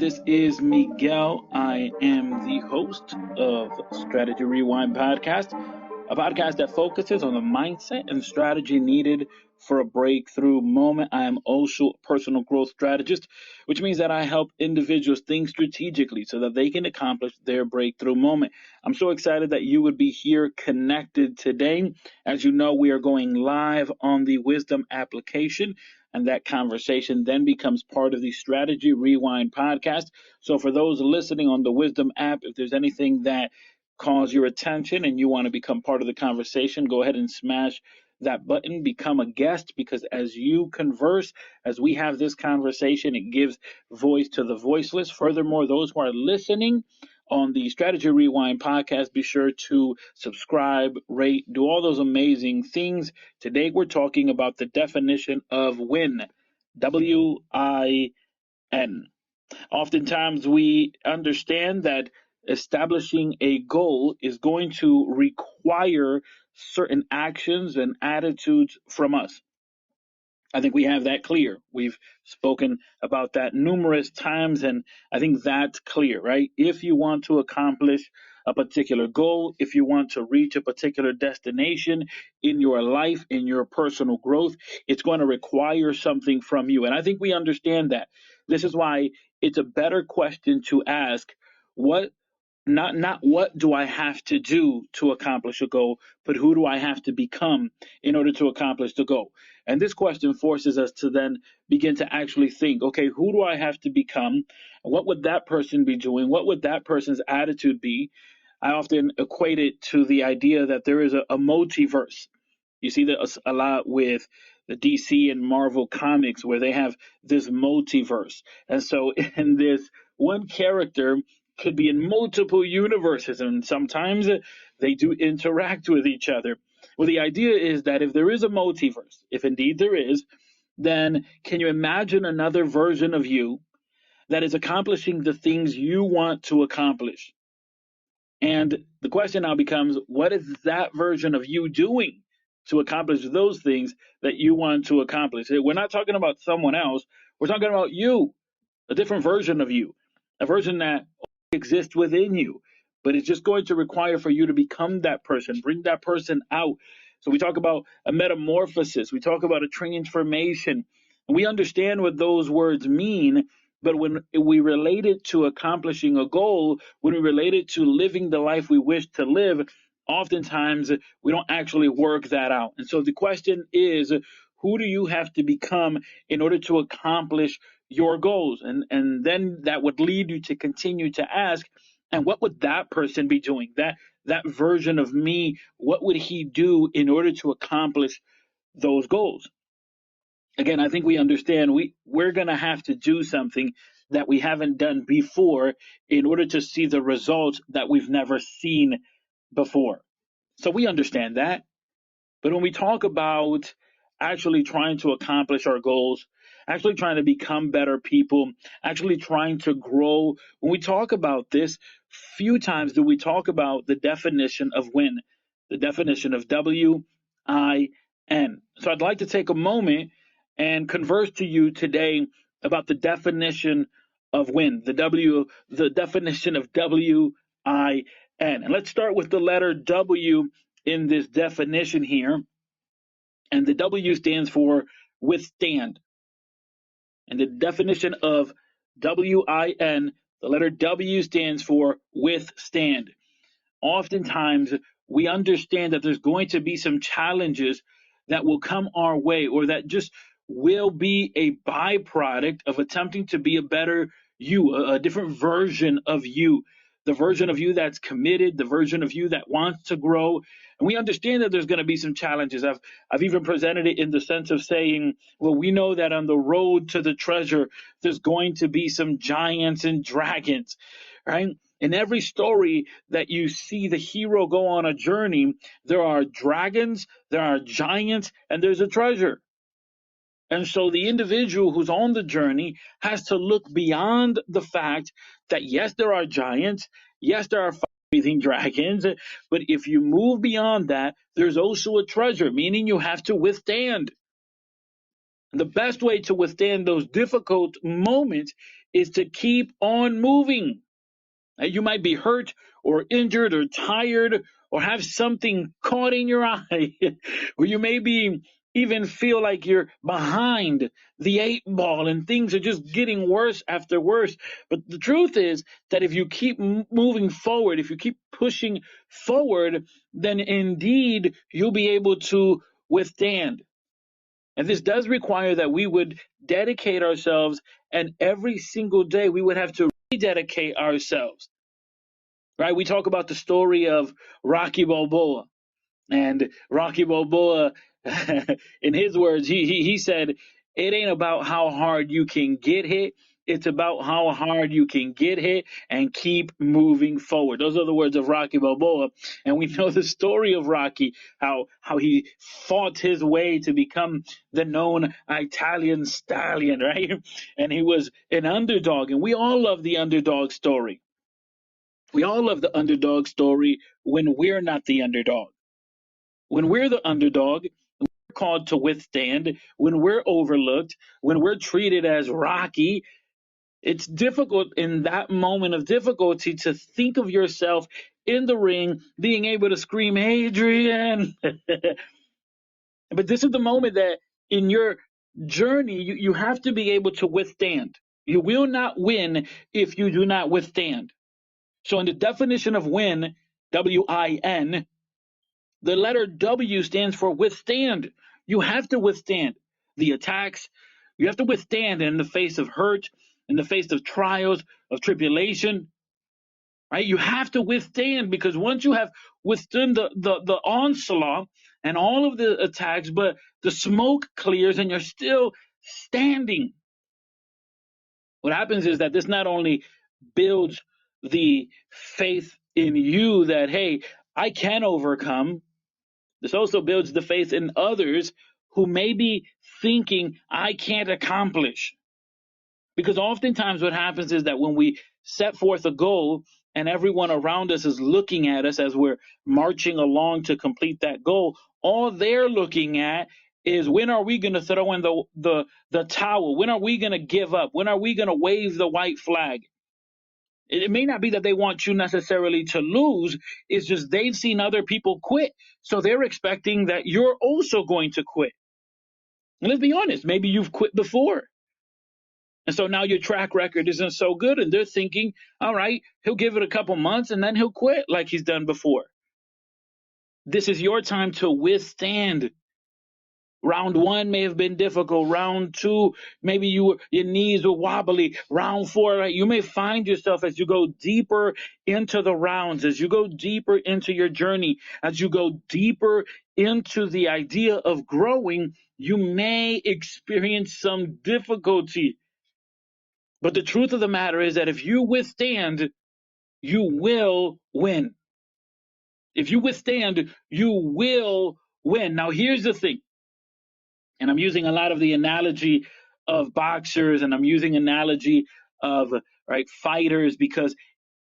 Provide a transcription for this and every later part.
This is Miguel. I am the host of Strategy Rewind podcast, a podcast that focuses on the mindset and strategy needed for a breakthrough moment. I am also a personal growth strategist, which means that I help individuals think strategically so that they can accomplish their breakthrough moment. I'm so excited that you would be here connected today. As you know, we are going live on the Wisdom application, and that conversation then becomes part of the Strategy Rewind podcast. So for those listening on the Wisdom app, if there's anything that calls your attention and you want to become part of the conversation, go ahead and smash that button, become a guest, because as you converse, as we have this conversation, it gives voice to the voiceless. Furthermore, those who are listening on the Strategy Rewind podcast, be sure to subscribe, rate, do all those amazing things. Today we're talking about the definition of win, W-I-N. Oftentimes we understand that establishing a goal is going to require certain actions and attitudes from us. I think we have that clear. We've spoken about that numerous times, and I think that's clear, right? If you want to accomplish a particular goal, if you want to reach a particular destination in your life, in your personal growth, it's going to require something from you. And I think we understand that. This is why it's a better question to ask, not what do I have to do to accomplish a goal, but who do I have to become in order to accomplish the goal? And this question forces us to then begin to actually think, okay, who do I have to become? What would that person be doing? What would that person's attitude be? I often equate it to the idea that there is a multiverse. You see that a lot with the DC and Marvel comics, where they have this multiverse. And so in this, one character could be in multiple universes, and sometimes they do interact with each other. Well, the idea is that if there is a multiverse, if indeed there is, then can you imagine another version of you that is accomplishing the things you want to accomplish? And the question now becomes, what is that version of you doing to accomplish those things that you want to accomplish? We're not talking about someone else. We're talking about you, a different version of you, a version that exists within you, but it's just going to require for you to become that person, bring that person out. So we talk about a metamorphosis, we talk about a transformation, and we understand what those words mean. But when we relate it to accomplishing a goal, when we relate it to living the life we wish to live, oftentimes we don't actually work that out. And so the question is, who do you have to become in order to accomplish your goals? And then that would lead you to continue to ask, and what would that person be doing? That version of me, what would he do in order to accomplish those goals? Again, I think we understand we're going to have to do something that we haven't done before in order to see the results that we've never seen before. So we understand that. But when we talk about actually trying to accomplish our goals, actually trying to become better people, actually trying to grow, when we talk about this, few times do we talk about the definition of win, the definition of W-I-N. So I'd like to take a moment and converse to you today about the definition of win, the definition of W-I-N. And let's start with the letter W in this definition here. And the W stands for withstand. And the definition of W-I-N, the letter W stands for withstand. Oftentimes, we understand that there's going to be some challenges that will come our way, or that just will be a byproduct of attempting to be a better you, a different version of you, the version of you that's committed, the version of you that wants to grow. And we understand that there's going to be some challenges. I've even presented it in the sense of saying, well, we know that on the road to the treasure, there's going to be some giants and dragons, right? In every story that you see the hero go on a journey, there are dragons, there are giants, and there's a treasure. And so the individual who's on the journey has to look beyond the fact that, yes, there are giants, yes, there are fire-breathing dragons, but if you move beyond that, there's also a treasure, meaning you have to withstand. And the best way to withstand those difficult moments is to keep on moving. You might be hurt or injured or tired or have something caught in your eye, or you maybe even feel like you're behind the eight ball and things are just getting worse after worse. But the truth is that if you keep moving forward, if you keep pushing forward, then indeed you'll be able to withstand. And this does require that we would dedicate ourselves, and every single day we would have to rededicate ourselves. Right? We talk about the story of Rocky Balboa. And Rocky Balboa, in his words, he said, it ain't about how hard you can get hit. It's about how hard you can get hit and keep moving forward. Those are the words of Rocky Balboa. And we know the story of Rocky, how he fought his way to become the known Italian stallion, right? And he was an underdog. And we all love the underdog story. We all love the underdog story when we're not the underdog. When we're the underdog, we're called to withstand. When we're overlooked, when we're treated as Rocky, it's difficult in that moment of difficulty to think of yourself in the ring being able to scream, Adrian. But this is the moment that in your journey, you have to be able to withstand. You will not win if you do not withstand. So, in the definition of win, W-I-N, the letter W stands for withstand. You have to withstand the attacks. You have to withstand in the face of hurt, in the face of trials, of tribulation. Right? You have to withstand, because once you have withstood the onslaught and all of the attacks, but the smoke clears and you're still standing, what happens is that this not only builds the faith in you that, hey, I can overcome. This also builds the faith in others who may be thinking, I can't accomplish. Because oftentimes what happens is that when we set forth a goal and everyone around us is looking at us as we're marching along to complete that goal, all they're looking at is, when are we going to throw in the towel? When are we going to give up? When are we going to wave the white flag? It may not be that they want you necessarily to lose. It's just they've seen other people quit. So they're expecting that you're also going to quit. And let's be honest, maybe you've quit before. And so now your track record isn't so good. And they're thinking, all right, he'll give it a couple months and then he'll quit like he's done before. This is your time to withstand. Round one may have been difficult. Round two, maybe your knees were wobbly. Round four, right? You may find yourself as you go deeper into the rounds, as you go deeper into your journey, as you go deeper into the idea of growing, you may experience some difficulty. But the truth of the matter is that if you withstand, you will win. If you withstand, you will win. Now, here's the thing. And I'm using a lot of the analogy of boxers, and I'm using analogy of fighters, because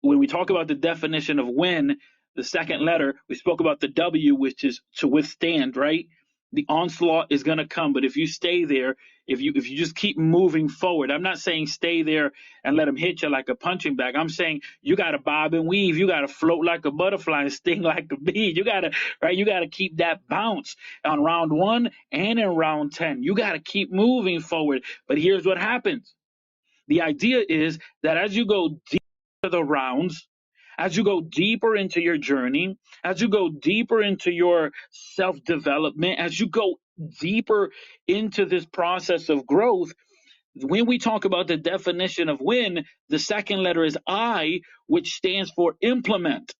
when we talk about the definition of win, the second letter, we spoke about the W, which is to withstand, right? The onslaught is going to come, but if you stay there, if you just keep moving forward, I'm not saying stay there and let them hit you like a punching bag. I'm saying you got to bob and weave, you got to float like a butterfly and sting like a bee. You got to keep that bounce on round one and in round 10. You got to keep moving forward. But here's what happens. The idea is that as you go deeper into the rounds, as you go deeper into your journey, as you go deeper into your self-development, as you go deeper into this process of growth, when we talk about the definition of win, the second letter is I, which stands for implement.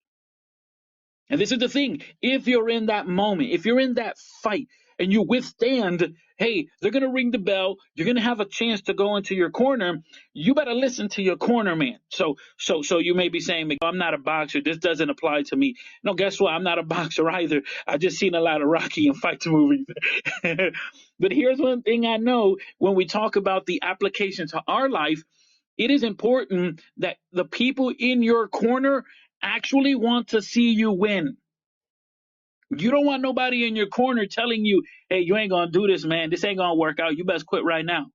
And this is the thing. If you're in that moment, if you're in that fight and you withstand, hey, they're going to ring the bell. You're going to have a chance to go into your corner. You better listen to your corner man. So you may be saying, I'm not a boxer. This doesn't apply to me. No, guess what? I'm not a boxer either. I just seen a lot of Rocky and fight movies. But here's one thing I know when we talk about the application to our life, it is important that the people in your corner actually want to see you win. You don't want nobody in your corner telling you, hey, you ain't going to do this, man. This ain't going to work out. You best quit right now.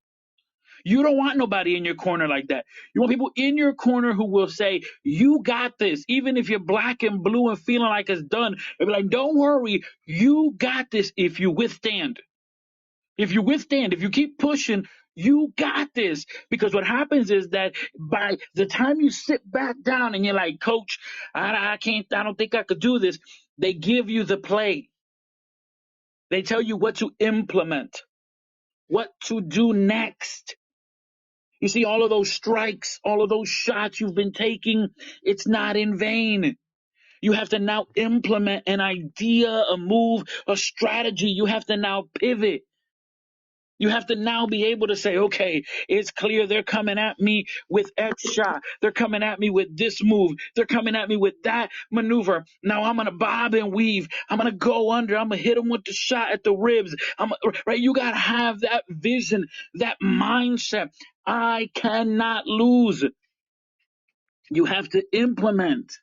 You don't want nobody in your corner like that. You want people in your corner who will say, you got this. Even if you're black and blue and feeling like it's done, they'll be like, don't worry. You got this if you withstand. If you withstand, if you keep pushing, you got this. Because what happens is that by the time you sit back down and you're like, coach, I can't, I don't think I could do this. They give you the play. They tell you what to implement, what to do next. You see, all of those strikes, all of those shots you've been taking, it's not in vain. You have to now implement an idea, a move, a strategy. You have to now pivot. You have to now be able to say, okay, it's clear they're coming at me with X shot. They're coming at me with this move. They're coming at me with that maneuver. Now I'm going to bob and weave. I'm going to go under. I'm going to hit them with the shot at the ribs. Right? You got to have that vision, that mindset. I cannot lose. You have to implement.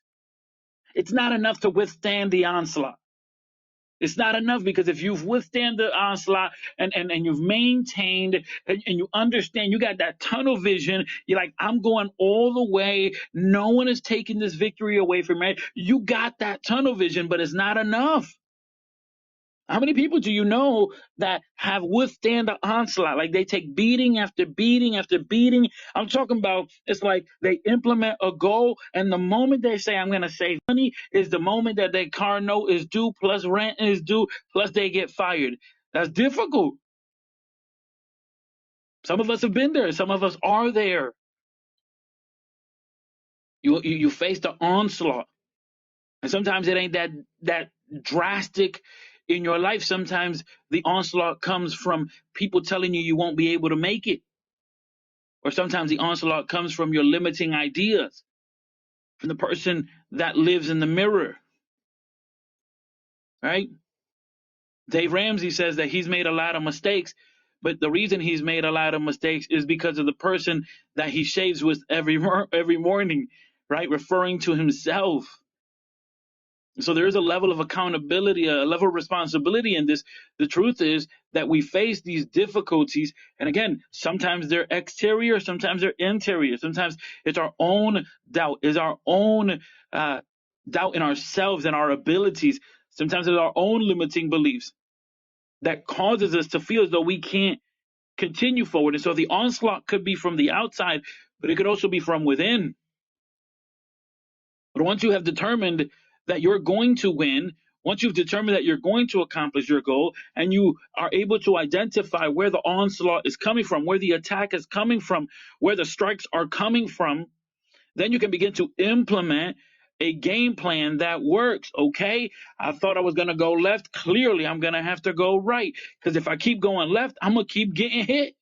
It's not enough to withstand the onslaught. It's not enough, because if you've withstand the onslaught and you've maintained and you understand, you got that tunnel vision, you're like, I'm going all the way. No one is taking this victory away from me. You got that tunnel vision, but it's not enough. How many people do you know that have withstand the onslaught? Like they take beating after beating after beating. I'm talking about, it's like they implement a goal, and the moment they say, I'm going to save money, is the moment that their car note is due, plus rent is due, plus they get fired. That's difficult. Some of us have been there. Some of us are there. You face the onslaught. And sometimes it ain't that drastic in your life. Sometimes the onslaught comes from people telling you won't be able to make it. Or sometimes the onslaught comes from your limiting ideas, from the person that lives in the mirror. Right? Dave Ramsey says that he's made a lot of mistakes, but the reason he's made a lot of mistakes is because of the person that he shaves with every morning, right? Referring to himself. So there is a level of accountability, a level of responsibility in this. The truth is that we face these difficulties. And again, sometimes they're exterior, sometimes they're interior. Sometimes it's our own doubt, is our own doubt in ourselves and our abilities. Sometimes it's our own limiting beliefs that causes us to feel as though we can't continue forward. And so the onslaught could be from the outside, but it could also be from within. But once you have determined that you're going to win, once you've determined that you're going to accomplish your goal, and you are able to identify where the onslaught is coming from, where the attack is coming from, where the strikes are coming from, then you can begin to implement a game plan that works. Okay, I thought I was going to go left. Clearly, I'm going to have to go right, because if I keep going left, I'm going to keep getting hit.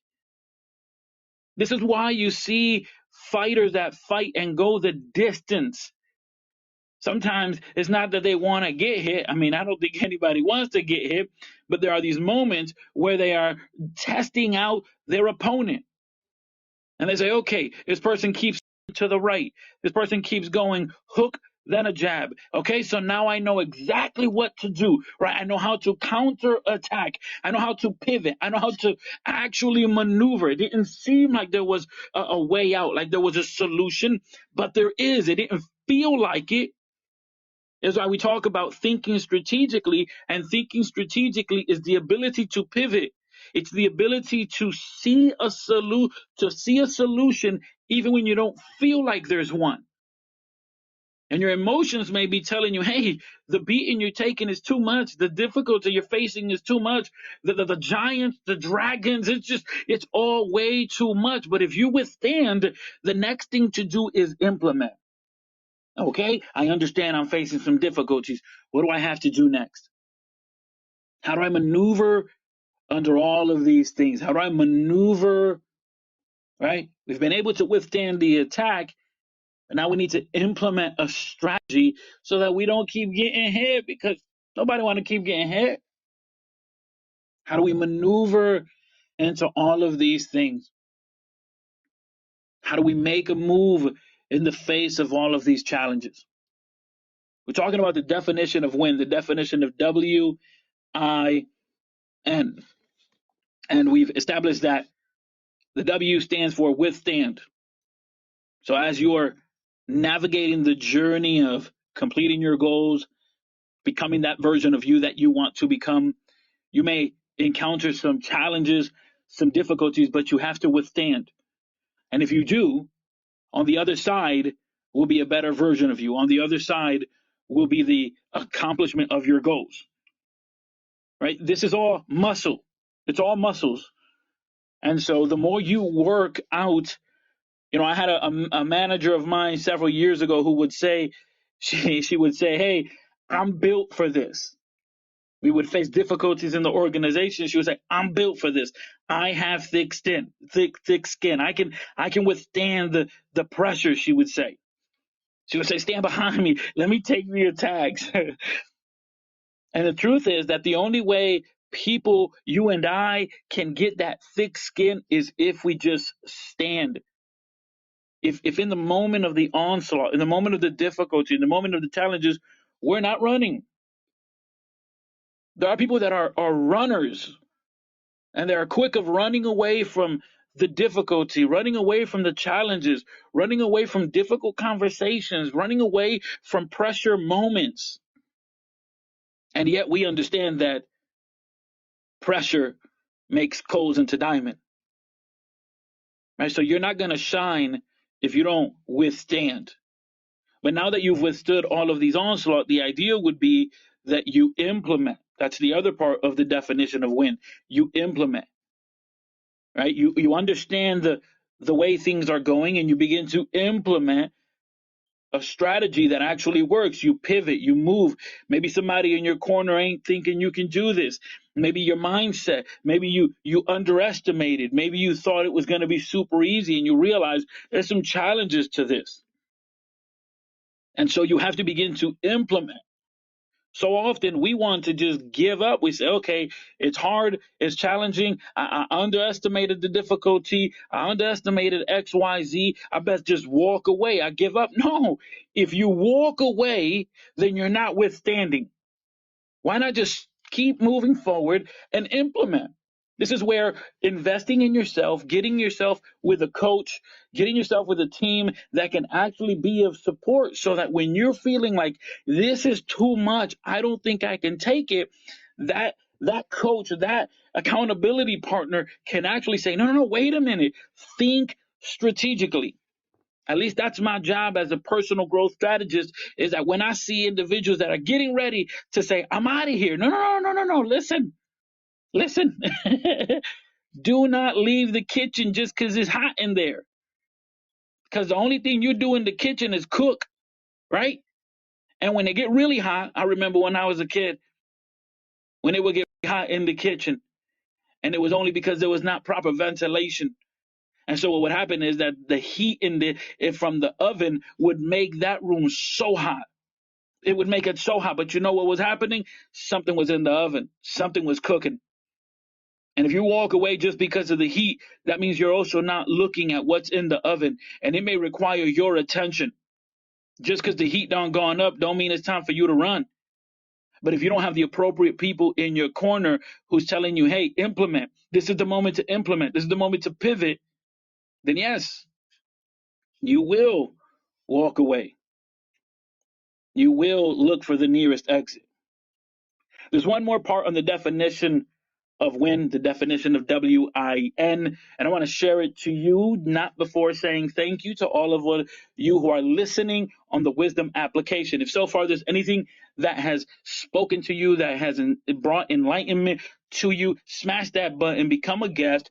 This is why you see fighters that fight and go the distance. Sometimes it's not that they want to get hit. I mean, I don't think anybody wants to get hit, but there are these moments where they are testing out their opponent. And they say, okay, this person keeps to the right. This person keeps going hook, then a jab. Okay, so now I know exactly what to do, right? I know how to counter attack. I know how to pivot. I know how to actually maneuver. It didn't seem like there was a way out, like there was a solution, but there is. It didn't feel like it. Is why we talk about thinking strategically, and thinking strategically is the ability to pivot. It's the ability to see a solution even when you don't feel like there's one. And your emotions may be telling you, hey, the beating you're taking is too much. The difficulty you're facing is too much. The giants, the dragons, it's all way too much. But if you withstand, the next thing to do is implement. Okay, I understand I'm facing some difficulties. What do I have to do next? How do I maneuver under all of these things? How do I maneuver, right? We've been able to withstand the attack, but now we need to implement a strategy so that we don't keep getting hit, because nobody want to keep getting hit. How do we maneuver into all of these things? How do we make a move in the face of all of these challenges? We're talking about the definition of win, the definition of W-I-N. And we've established that the W stands for withstand. So as you're navigating the journey of completing your goals, becoming that version of you that you want to become, you may encounter some challenges, some difficulties, but you have to withstand. And if you do, on the other side will be a better version of you. On the other side will be the accomplishment of your goals. Right? This is all muscle. It's all muscles. And so the more you work out, I had a manager of mine several years ago who would say, she would say, hey, I'm built for this. We would face difficulties in the organization. She would say, I'm built for this. I have thick skin. I can withstand the pressure, she would say. She would say, stand behind me. Let me take the attacks. And the truth is that the only way people, you and I, can get that thick skin is if we just stand. If in the moment of the onslaught, in the moment of the difficulty, in the moment of the challenges, we're not running. There are people that are runners, and they are quick of running away from the difficulty, running away from the challenges, running away from difficult conversations, running away from pressure moments. And yet we understand that pressure makes coals into diamond. Right? So you're not going to shine if you don't withstand. But now that you've withstood all of these onslaught, the idea would be that you implement. That's the other part of the definition of win. You implement, right? You understand the way things are going, and you begin to implement a strategy that actually works. You pivot, you move. Maybe somebody in your corner ain't thinking you can do this. Maybe your mindset, maybe you underestimated. Maybe you thought it was going to be super easy, and you realize there's some challenges to this. And so you have to begin to implement. So often we want to just give up. We say, okay, it's hard, it's challenging. I underestimated the difficulty. I underestimated X, Y, Z. I best just walk away. I give up. No, if you walk away, then you're not withstanding. Why not just keep moving forward and implement? This is where investing in yourself, getting yourself with a coach, getting yourself with a team that can actually be of support, so that when you're feeling like this is too much, I don't think I can take it, that coach, that accountability partner can actually say, no, wait a minute, think strategically. At least that's my job as a personal growth strategist, is that when I see individuals that are getting ready to say, I'm out of here. No. Listen. Do not leave the kitchen just because it's hot in there. Because the only thing you do in the kitchen is cook, right? And when they get really hot, I remember when I was a kid, when it would get hot in the kitchen, and it was only because there was not proper ventilation. And so what would happen is that the heat from the oven would make that room so hot. It would make it so hot. But you know what was happening? Something was in the oven. Something was cooking. And if you walk away just because of the heat, that means you're also not looking at what's in the oven. And it may require your attention. Just because the heat done gone up don't mean it's time for you to run. But if you don't have the appropriate people in your corner who's telling you, hey, implement. This is the moment to implement. This is the moment to pivot. Then yes, you will walk away. You will look for the nearest exit. There's one more part on the definition of win, the definition of W-I-N, and I want to share it to you, not before saying thank you to all of you who are listening on the Wisdom application. If so far there's anything that has spoken to you, that has brought enlightenment to you, smash that button, become a guest,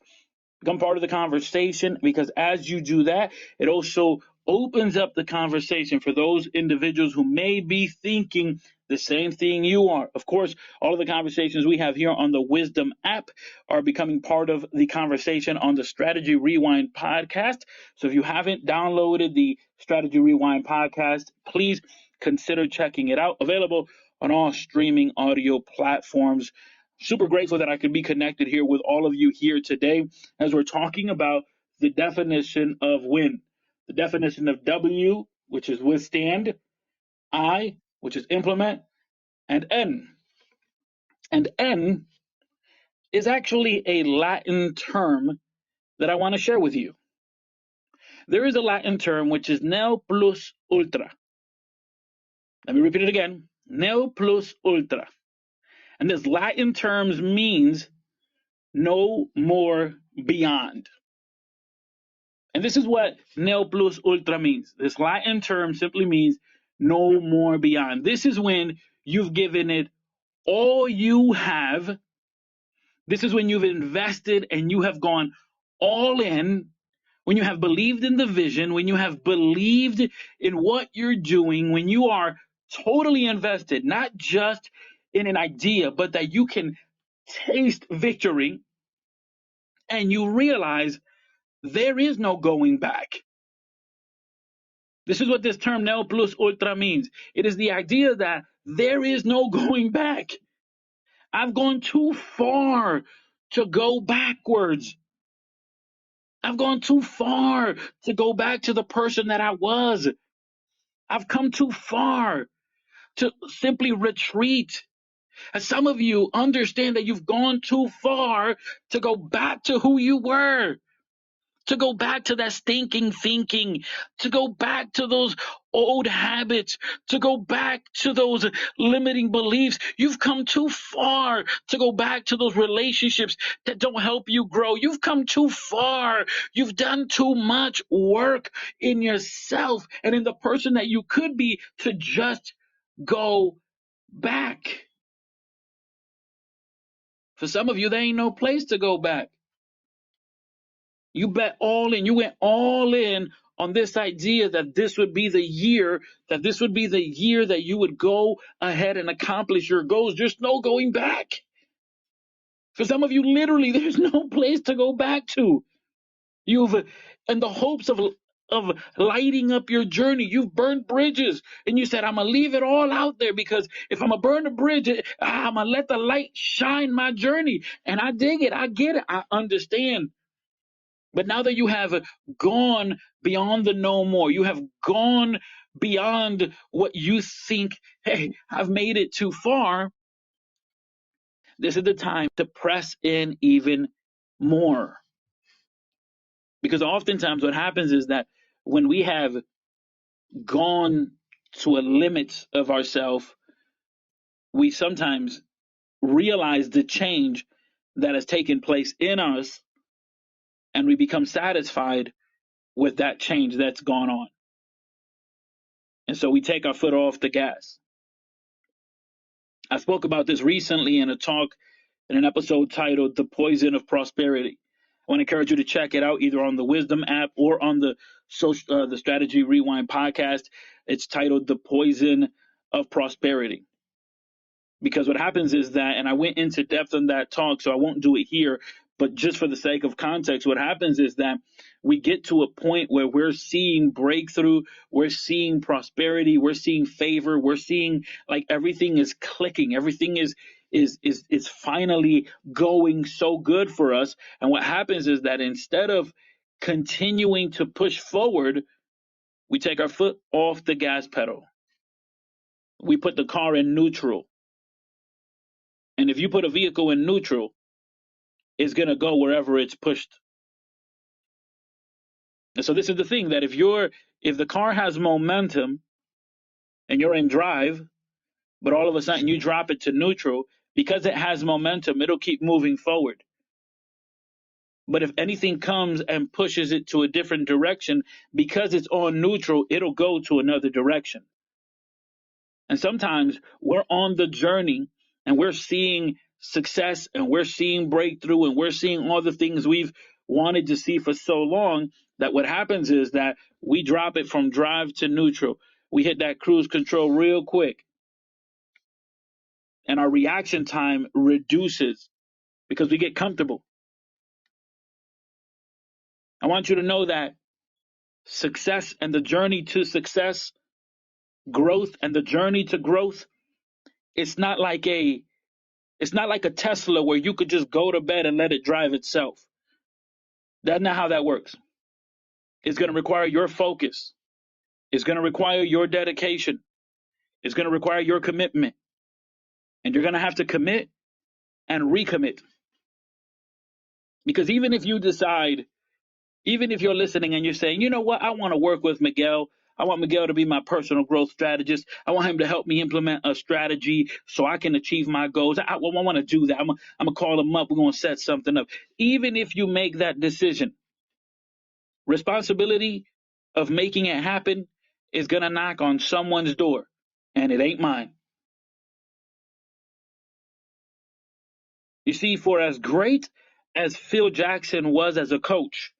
become part of the conversation, because as you do that, it also opens up the conversation for those individuals who may be thinking the same thing you are. Of course, all of the conversations we have here on the Wisdom app are becoming part of the conversation on the Strategy Rewind podcast. So if you haven't downloaded the Strategy Rewind podcast, please consider checking it out. Available on all streaming audio platforms. Super grateful that I could be connected here with all of you here today as we're talking about the definition of win. The definition of W, which is withstand, I, which is implement, and N. And N is actually a Latin term that I want to share with you. There is a Latin term which is neo plus ultra. Let me repeat it again. Neo plus ultra. And this Latin term means no more beyond. And this is what neo plus ultra means. This Latin term simply means no more beyond. This is when you've given it all you have. This is when you've invested and you have gone all in, when you have believed in the vision, when you have believed in what you're doing, when you are totally invested, not just in an idea, but that you can taste victory and you realize there is no going back. This is what this term neo plus ultra means. It is the idea that there is no going back. I've gone too far to go backwards. I've gone too far to go back to the person that I was. I've come too far to simply retreat. And some of you understand that you've gone too far to go back to who you were, to go back to that stinking thinking, to go back to those old habits, to go back to those limiting beliefs. You've come too far to go back to those relationships that don't help you grow. You've come too far. You've done too much work in yourself and in the person that you could be to just go back. For some of you, there ain't no place to go back. You bet all in. You went all in on this idea that this would be the year, that you would go ahead and accomplish your goals. There's no going back. For some of you, literally, there's no place to go back to. You've, in the hopes of lighting up your journey, you've burned bridges, and you said, I'm gonna leave it all out there because if I'm gonna burn a bridge, I'm gonna let the light shine my journey. And I dig it, I get it, I understand. But now that you have gone beyond the no more, you have gone beyond what you think, hey, I've made it too far, this is the time to press in even more. Because oftentimes what happens is that when we have gone to a limit of ourselves, we sometimes realize the change that has taken place in us, and we become satisfied with that change that's gone on. And so we take our foot off the gas. I spoke about this recently in a talk in an episode titled The Poison of Prosperity. I want to encourage you to check it out either on the Wisdom app or on the Strategy Rewind podcast. It's titled The Poison of Prosperity. Because what happens is that, and I went into depth on that talk, so I won't do it here, but just for the sake of context, what happens is that we get to a point where we're seeing breakthrough, we're seeing prosperity, we're seeing favor, we're seeing like everything is clicking, everything is finally going so good for us. And what happens is that instead of continuing to push forward, we take our foot off the gas pedal. We put the car in neutral. And if you put a vehicle in neutral, it's going to go wherever it's pushed. And so this is the thing, that if the car has momentum and you're in drive, but all of a sudden you drop it to neutral, because it has momentum, it'll keep moving forward. But if anything comes and pushes it to a different direction, because it's on neutral, it'll go to another direction. And sometimes we're on the journey and we're seeing success and we're seeing breakthrough and we're seeing all the things we've wanted to see for so long, that what happens is that we drop it from drive to neutral. We hit that cruise control real quick, and our reaction time reduces because we get comfortable. I want you to know that success and the journey to success, growth and the journey to growth, it's not like a Tesla where you could just go to bed and let it drive itself. That's not how that works. It's going to require your focus. It's going to require your dedication. It's going to require your commitment. And you're going to have to commit and recommit. Because even if you decide, even if you're listening and you're saying, you know what, I want to work with Miguel. I want Miguel to be my personal growth strategist. I want him to help me implement a strategy so I can achieve my goals. I want to do that. I'm going to call him up. We're going to set something up. Even if you make that decision, responsibility of making it happen is going to knock on someone's door, and it ain't mine. You see, for as great as Phil Jackson was as a coach,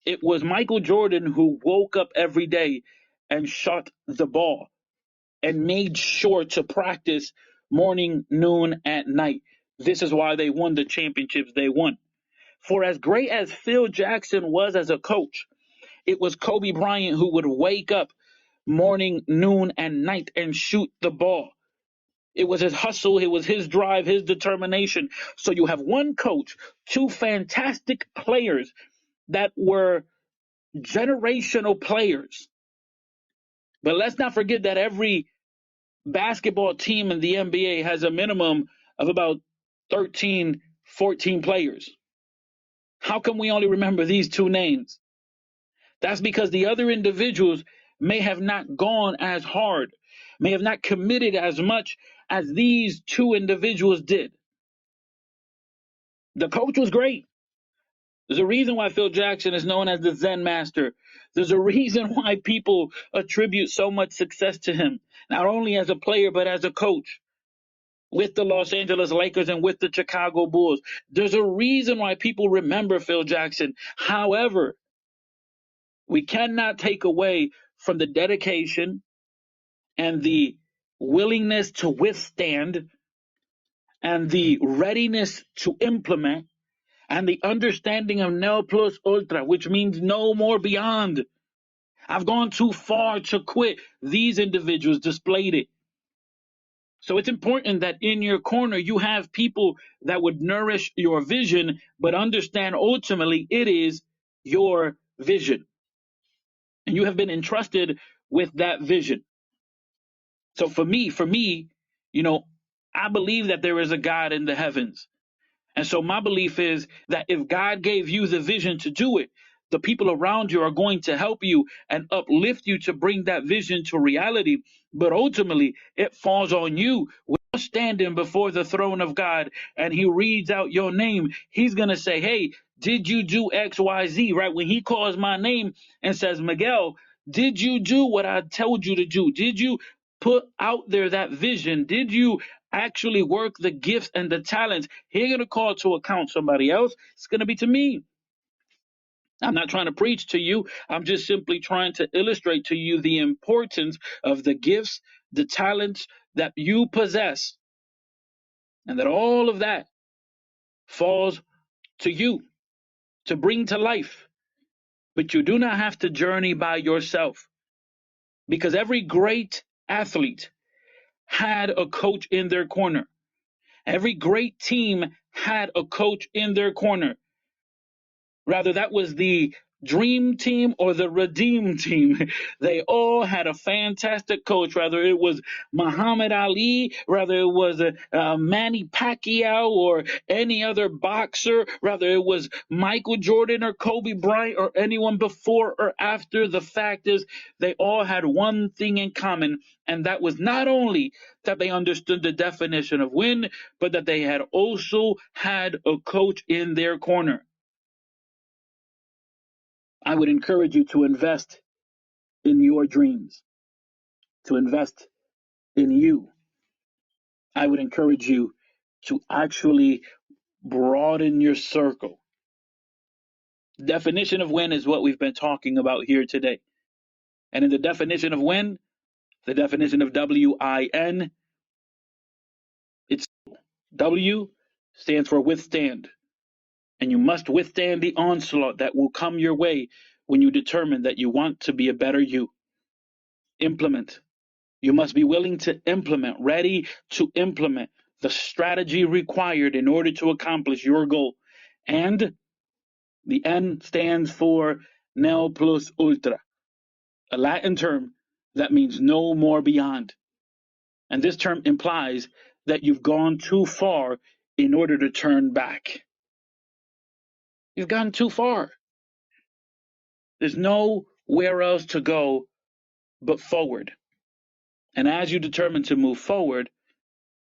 it was Michael Jordan who woke up every day and shot the ball and made sure to practice morning, noon, at night. This is why they won the championships they won. For as great as Phil Jackson was as a coach, it was Kobe Bryant who would wake up morning, noon, and night and shoot the ball. It was his hustle, it was his drive, his determination. So you have one coach, two fantastic players that were generational players. But let's not forget that every basketball team in the NBA has a minimum of about 13, 14 players. How come we only remember these two names? That's because the other individuals may have not gone as hard, may have not committed as much as these two individuals did. The coach was great. There's a reason why Phil Jackson is known as the Zen Master. There's a reason why people attribute so much success to him, not only as a player, but as a coach with the Los Angeles Lakers and with the Chicago Bulls. There's a reason why people remember Phil Jackson. However, we cannot take away from the dedication and the willingness to withstand and the readiness to implement and the understanding of nil plus ultra, which means no more beyond. I've gone too far to quit. These individuals displayed it. So it's important that in your corner you have people that would nourish your vision, but understand ultimately it is your vision. And you have been entrusted with that vision. So for me, I believe that there is a God in the heavens. And so my belief is that if God gave you the vision to do it, the people around you are going to help you and uplift you to bring that vision to reality. But ultimately, it falls on you. When you're standing before the throne of God and he reads out your name, he's going to say, hey, did you do X, Y, Z, right? When he calls my name and says, Miguel, did you do what I told you to do? Did you put out there that vision? Did you actually work the gifts and the talents? He's going to call to account somebody else. It's going to be to me. I'm not trying to preach to you. I'm just simply trying to illustrate to you the importance of the gifts, the talents that you possess, and that all of that falls to you to bring to life. But you do not have to journey by yourself, because every great athlete had a coach in their corner. Every great team had a coach in their corner. Rather, that was the dream team or the redeem team. They all had a fantastic coach. Whether it was Muhammad Ali, whether it was Manny Pacquiao or any other boxer, whether it was Michael Jordan or Kobe Bryant or anyone before or after. The fact is, they all had one thing in common, and that was not only that they understood the definition of win, but that they had also had a coach in their corner. I would encourage you to invest in your dreams, to invest in you. I would encourage you to actually broaden your circle. Definition of win is what we've been talking about here today. And in the definition of win, the definition of W-I-N, it's W stands for withstand. And you must withstand the onslaught that will come your way when you determine that you want to be a better you. Implement. You must be willing to implement, ready to implement the strategy required in order to accomplish your goal. And the N stands for nil plus ultra, a Latin term that means no more beyond. And this term implies that you've gone too far in order to turn back. You've gone too far. There's nowhere else to go but forward. And as you determine to move forward,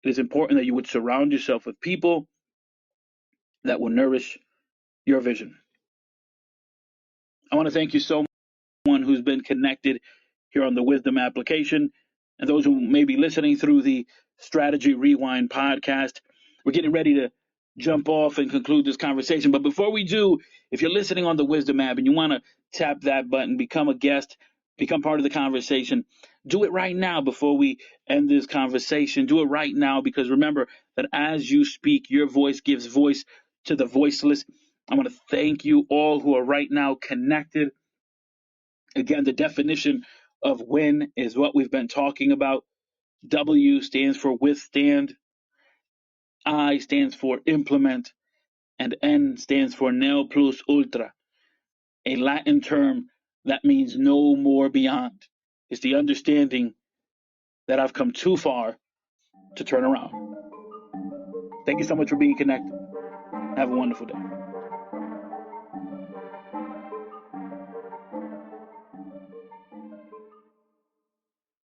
it is important that you would surround yourself with people that will nourish your vision. I want to thank you so much, everyone who's been connected here on the Wisdom application, and those who may be listening through the Strategy Rewind podcast. We're getting ready to jump off and conclude this conversation. But before we do, if you're listening on the Wisdom app and you want to tap that button, become a guest, become part of the conversation, do it right now before we end this conversation. Do it right now, because remember that as you speak, your voice gives voice to the voiceless. I want to thank you all who are right now connected. Again, the definition of win is what we've been talking about. W stands for withstand, I stands for implement, and N stands for nil plus ultra, a Latin term that means no more beyond. It's the understanding that I've come too far to turn around. Thank you so much for being connected. Have a wonderful day.